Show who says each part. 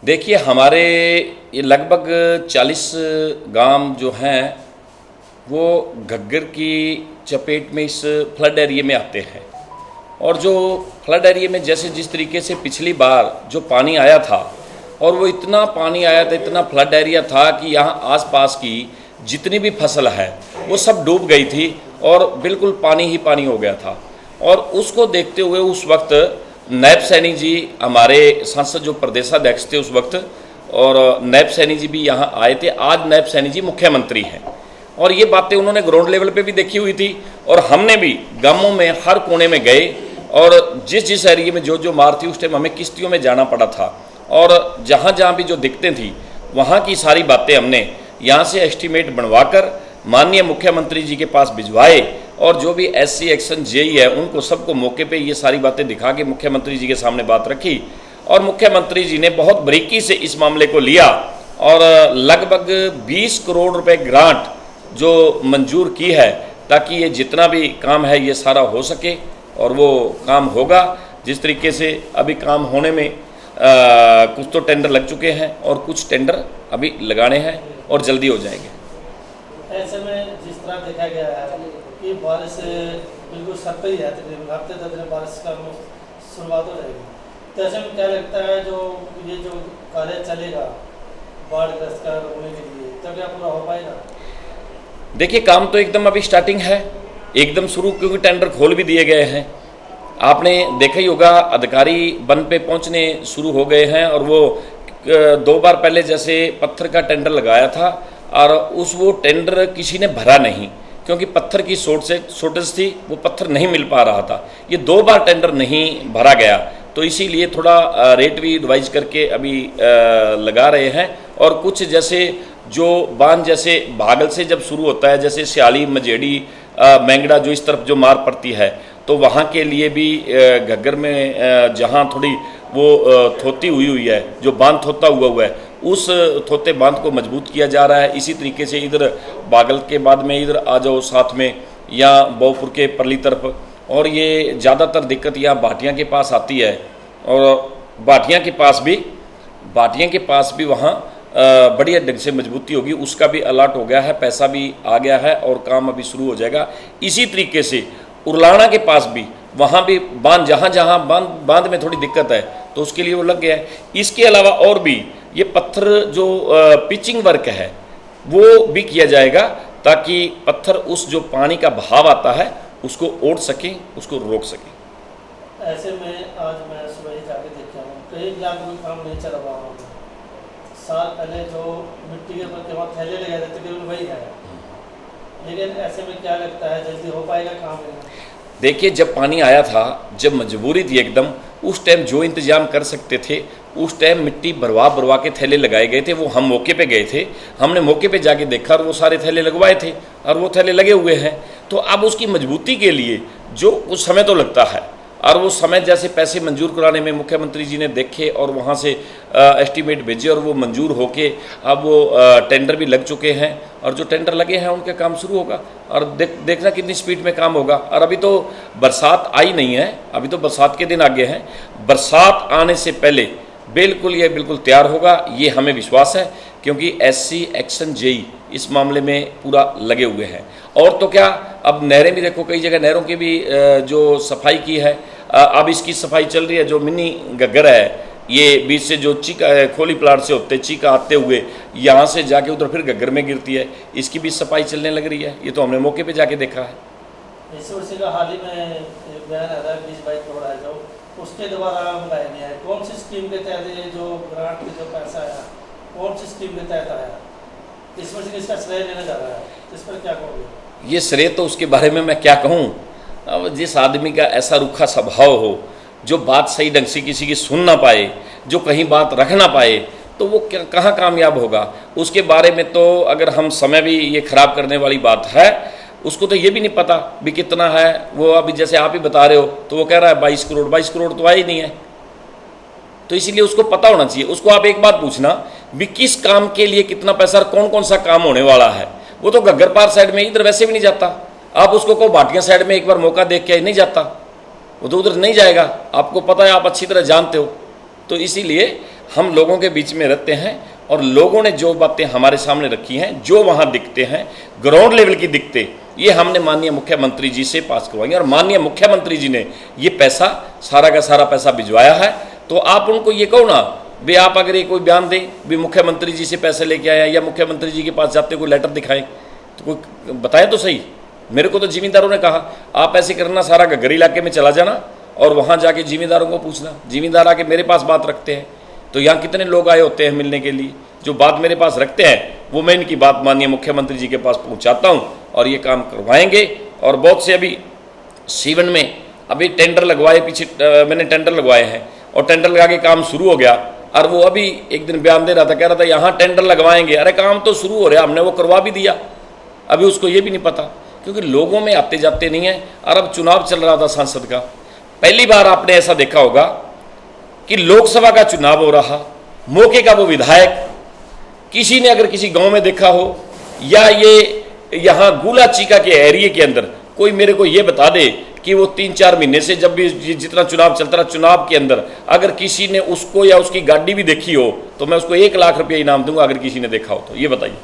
Speaker 1: देखिए, हमारे ये लगभग 40 गांव जो हैं वो घग्गर की चपेट में इस फ्लड एरिया में आते हैं। और जो फ्लड एरिया में जैसे जिस तरीके से पिछली बार जो पानी आया था, और वो इतना पानी आया था, इतना फ्लड एरिया था कि यहाँ आसपास की जितनी भी फसल है वो सब डूब गई थी और बिल्कुल पानी ही पानी हो गया था। और उसको देखते हुए उस वक्त नायब सैनी जी, हमारे सांसद जो प्रदेशाध्यक्ष थे उस वक्त, और नायब सैनी जी भी यहाँ आए थे। आज नायब सैनी जी मुख्यमंत्री हैं और ये बातें उन्होंने ग्राउंड लेवल पे भी देखी हुई थी, और हमने भी गांवों में हर कोने में गए, और जिस जिस एरिया में जो जो मार थी उस टाइम हमें किश्तियों में जाना पड़ा था, और जहाँ जहाँ भी जो दिक्कतें थी वहाँ की सारी बातें हमने यहाँ से एस्टीमेट बनवाकर माननीय मुख्यमंत्री जी के पास भिजवाए, और जो भी एससी एक्शन जेई है उनको सबको मौके पे ये सारी बातें दिखा के मुख्यमंत्री जी के सामने बात रखी, और मुख्यमंत्री जी ने बहुत बारीकी से इस मामले को लिया और लगभग 20 करोड़ रुपए ग्रांट जो मंजूर की है, ताकि ये जितना भी काम है ये सारा हो सके, और वो काम होगा। जिस तरीके से अभी काम होने में कुछ तो टेंडर लग चुके हैं और कुछ टेंडर अभी लगाने हैं और जल्दी हो जाएंगे।
Speaker 2: ऐसे में जिस तरह देखा गया है कि बारिश बिल्कुल सर पे ही है, तकरीबन हफ्ते 10 दिन बारिश का शुरुआत हो जाएगी, तो ऐसे में क्या लगता है जो ये जो कार्य चलेगा बाढ़ग्रस्त का रोकने के लिए, तो क्या पूरा हो पाएगा?
Speaker 1: देखिए, काम तो एकदम अभी स्टार्टिंग है, एकदम शुरू, क्योंकि टेंडर खोल भी दिए गए हैं। आपने देखा ही होगा, अधिकारी वन पे पहुंचने शुरू हो गए हैं, और वो 2 बार पहले जैसे पत्थर का टेंडर लगाया था और वो टेंडर किसी ने भरा नहीं, क्योंकि पत्थर की शॉर्टेज थी, वो पत्थर नहीं मिल पा रहा था। ये 2 बार टेंडर नहीं भरा गया, तो इसीलिए थोड़ा रेट भी रिवाइज करके अभी लगा रहे हैं। और कुछ जैसे जो बांध जैसे भागल से जब शुरू होता है, जैसे सियाली, मजेड़ी, मैंगड़ा, जो इस तरफ जो मार पड़ती है, तो वहाँ के लिए भी घग्गर में जहाँ थोड़ी वो थोती हुई है, जो बांध थोता हुआ है, उस थोते बांध को मजबूत किया जा रहा है। इसी तरीके से इधर बागल के बाद में इधर आ जाओ साथ में, या बहुपुर के परली तरफ, और ये ज़्यादातर दिक्कत यहाँ भाटियाँ के पास आती है, और भाटियाँ के पास भी वहाँ बढ़िया ढंग से मजबूती होगी। उसका भी अलर्ट हो गया है, पैसा भी आ गया है और काम अभी शुरू हो जाएगा। इसी तरीके से उरलाना के पास भी, वहाँ भी बांध, जहाँ जहाँ बांध में थोड़ी दिक्कत है तो उसके लिए वो लग गया है। इसके अलावा और भी ये पत्थर जो पिचिंग वर्क है वो भी किया जाएगा, ताकि पत्थर उस जो पानी का बहाव आता है उसको ओढ़ सकें, उसको रोक सकें।
Speaker 2: ऐसे में आज मैं सुबह ही जाके देखा हूँ, कई लाख कोई काम नहीं चल रहा हूँ। साल पहले जो मिट्टी के ऊपर वहाँ थैले लगे थे तकरीबन वही है, लेकिन ऐसे में क्या लगता है जल्दी हो पाएगा काम?
Speaker 1: देखिए, जब पानी आया था, जब मजबूरी थी एकदम, उस टाइम जो इंतजाम कर सकते थे उस टाइम मिट्टी भरवा के थैले लगाए गए थे। वो हम मौके पे गए थे, हमने मौके पे जाके देखा और वो सारे थैले लगवाए थे, और वो थैले लगे हुए हैं। तो अब उसकी मजबूती के लिए जो कुछ समय तो लगता है, और वो समय जैसे पैसे मंजूर कराने में मुख्यमंत्री जी ने देखे और वहाँ से एस्टीमेट भेजे, और वो मंजूर होके अब वो टेंडर भी लग चुके हैं, और जो टेंडर लगे हैं उनका काम शुरू होगा, और देखना कितनी स्पीड में काम होगा। और अभी तो बरसात आई नहीं है, अभी तो बरसात के दिन आगे हैं। बरसात आने से पहले ये बिल्कुल तैयार होगा, ये हमें विश्वास है, क्योंकि एससी एक्शन जेई इस मामले में पूरा लगे हुए हैं। और तो क्या, अब नहरें भी देखो, कई जगह नहरों की भी जो सफाई की है, अब इसकी सफाई चल रही है। जो मिनी घग्गर है, ये बीच से जो चीका खोली प्लाट से होते चीका आते हुए यहाँ से जाके उधर फिर घग्गर में गिरती है, इसकी भी सफाई चलने लग रही है। ये तो हमने मौके पे जाके देखा है।
Speaker 2: इस वर्ष का हाल ही में बयान आ रहा है 20-22 करोड़ है जो उसके द्वारा मंगाया गया है। कौन सी स्कीम के तहत ये जो ग्रांट जो पैसा आया, कौन सी स्कीम के तहत आया? इस वर्ष इसका श्रेय लेने जा रहा है, इस पर क्या कहोगे?
Speaker 1: ये श्रेय तो उसके बारे में मैं क्या कहूँ। अब जिस आदमी का ऐसा रूखा स्वभाव हो, जो बात सही ढंग से किसी की सुन ना पाए, जो कहीं बात रख ना पाए, तो वो कहाँ कामयाब होगा। उसके बारे में तो अगर हम समय भी ये खराब करने वाली बात है, उसको तो ये भी नहीं पता भी कितना है। वो अभी जैसे आप ही बता रहे हो, तो वो कह रहा है 22 करोड़ तो आया ही नहीं है। तो इसीलिए उसको पता होना चाहिए। उसको आप एक बात पूछना भी किस काम के लिए कितना पैसा और कौन कौन सा काम होने वाला है। वो तो घग्गर पार साइड में, इधर वैसे भी नहीं जाता। आप उसको कहो भाटिया साइड में एक बार मौका देख के नहीं जाता, वो तो उधर नहीं जाएगा। आपको पता है, आप अच्छी तरह जानते हो। तो इसीलिए हम लोगों के बीच में रहते हैं और लोगों ने जो बातें हमारे सामने रखी हैं, जो वहाँ दिखते हैं, ग्राउंड लेवल की दिखते, ये हमने माननीय मुख्यमंत्री जी से पास करवाएंगे। और माननीय मुख्यमंत्री जी ने ये पैसा, सारा का सारा पैसा भिजवाया है। तो आप उनको ये कहो ना भी, आप अगर ये कोई बयान दें भी मुख्यमंत्री जी से पैसे लेके आए या मुख्यमंत्री जी के पास जाते कोई लेटर दिखाएं, तो कोई बताए तो सही। मेरे को तो जिम्मेदारों ने कहा आप ऐसे करना, सारा घग्गर इलाके में चला जाना और वहाँ जाके जिम्मेदारों को पूछना। जिम्मेदार आके मेरे पास बात रखते हैं, तो यहाँ कितने लोग आए होते हैं मिलने के लिए, जो बात मेरे पास रखते हैं वो मैं इनकी बात माननीय मुख्यमंत्री जी के पास पहुँचाता हूँ और ये काम करवाएंगे। और बहुत से अभी सीवन में अभी टेंडर लगवाए, पीछे मैंने टेंडर लगवाए हैं और टेंडर लगा के काम शुरू हो गया। और वो अभी एक दिन बयान दे रहा था, कह रहा था यहाँ टेंडर लगवाएंगे। अरे काम तो शुरू हो रहा, हमने वो करवा भी दिया, अभी उसको ये भी नहीं पता, क्योंकि लोगों में आते जाते नहीं है। और अब चुनाव चल रहा था सांसद का, पहली बार आपने ऐसा देखा होगा कि लोकसभा का चुनाव हो रहा, मौके का वो विधायक, किसी ने अगर किसी गांव में देखा हो या ये यहाँ गुला चीका के एरिया के अंदर कोई मेरे को ये बता दे कि वो 3-4 महीने से जब भी जितना चुनाव चलता रहा, चुनाव के अंदर अगर किसी ने उसको या उसकी गाड़ी भी देखी हो तो मैं उसको 1 लाख रुपया इनाम दूंगा, अगर किसी ने देखा हो तो ये बताइए।